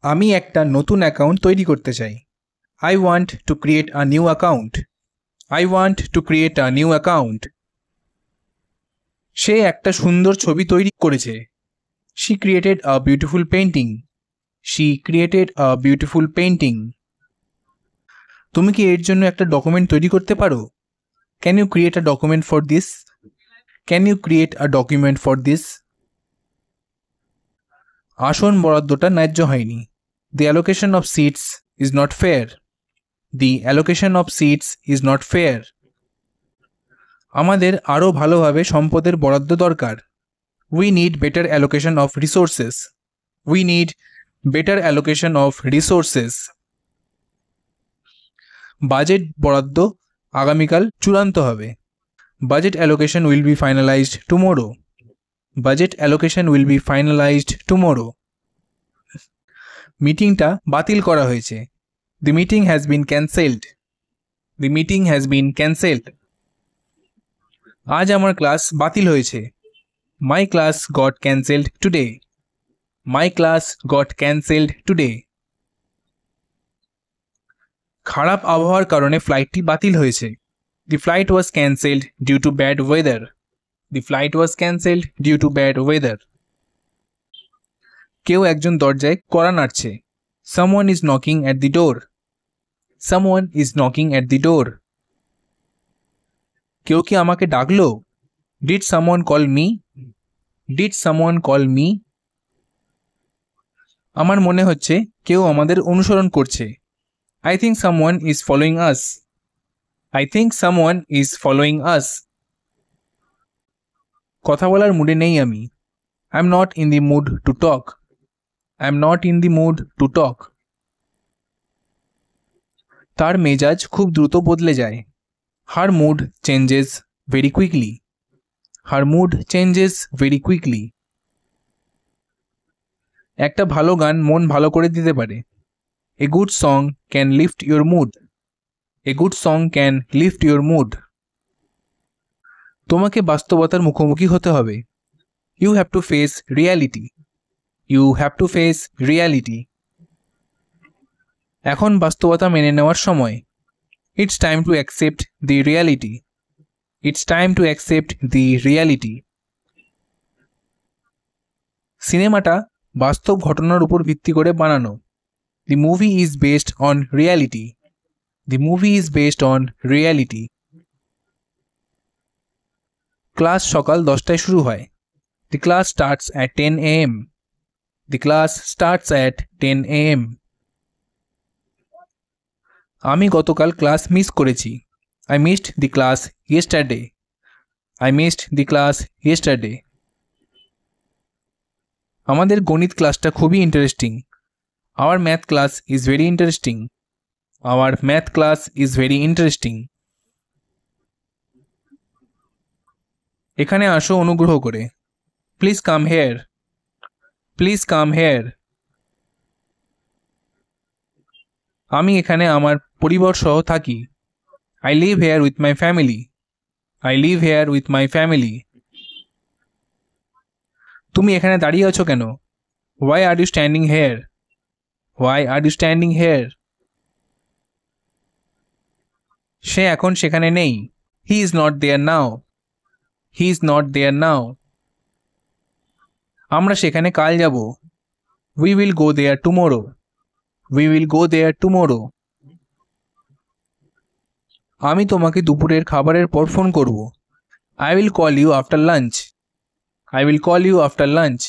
আমি একটা নতুন অ্যাকাউন্ট তৈরি করতে চাই। I want to create a new account. I want to create a new account. সে একটা সুন্দর ছবি তৈরি করেছে। She created a beautiful painting. She created a beautiful painting. তুমি কি এর জন্য একটা ডকুমেন্ট তৈরি করতে পারো? Can you create a document for this? Can you create a document for this? আসন বরাদ্দটা ন্যায্য হয়নি। The allocation of seats is not fair. The allocation of seats is not fair. আমাদের আরও ভালোভাবে সম্পদের বরাদ্দ দরকার। We need better allocation of resources. We need better allocation of resources. Budget বরাদ্দ আগামীকাল চূড়ান্ত হবে। Budget allocation will be finalized tomorrow. Budget allocation will be finalized tomorrow. মিটিংটা বাতিল করা হয়েছে। The meeting has been cancelled. The meeting has been cancelled. আজ আমার ক্লাস বাতিল হয়েছে। My class got cancelled today. My class got cancelled today. খারাপ আবহাওয়ার কারণে ফ্লাইটটি বাতিল হয়েছে। The flight was cancelled due to bad weather. The flight was cancelled due to bad weather. কেউ একজন দরজায় কড়া নাড়ছে। Someone is knocking at the door. Someone is knocking at the door. কেউ কি আমাকে ডাকলো? Did someone call me? Did someone call me? আমার মনে হচ্ছে কেউ আমাদের অনুসরণ করছে। I think someone is following us. I think someone is following us. কথা বলার মুডে নেই আমি। I'm not in the mood to talk. I'm not in the mood to talk. তার মেজাজ খুব দ্রুত বদলে যায়। Her mood changes very quickly. Her mood changes very quickly. একটা ভালো গান মন ভালো করে দিতে পারে। A good song can lift your mood. A good song can lift your mood. তোমাকে বাস্তবতার মুখোমুখি হতে হবে। You have to face reality. You have to face reality. এখন বাস্তবতা মেনে নেওয়ার সময়। It's time to accept the reality. It's time to accept the reality. সিনেমাটা বাস্তব ঘটনার উপর ভিত্তি করে বানানো। The movie is based on reality. The movie is based on reality. Class সকাল 10টায় শুরু হয়। The class starts at 10 a.m. The class starts at 10 a.m. আমি গতকাল ক্লাস মিস করেছি। I missed the class yesterday. I missed the class yesterday. আমাদের গণিত ক্লাসটা খুবই interesting. Our math class is very interesting. Our math class is very interesting. এখানে আসো অনুগ্রহ করে। Please come here. Please come here. আমি এখানে আমার পরিবার সহ থাকি। I live here with my family. I live here with my family. তুমি এখানে দাঁড়িয়ে আছো কেন? Why are you standing here? Why are you standing here? সে এখন সেখানে নেই। He is not there now. He is not there now. আমরা সেখানে কাল যাব। We will go there tomorrow. We will go there tomorrow. আমি তোমাকে দুপুরের খাবারের পর ফোন করব। I will call you after lunch. I will call you after lunch.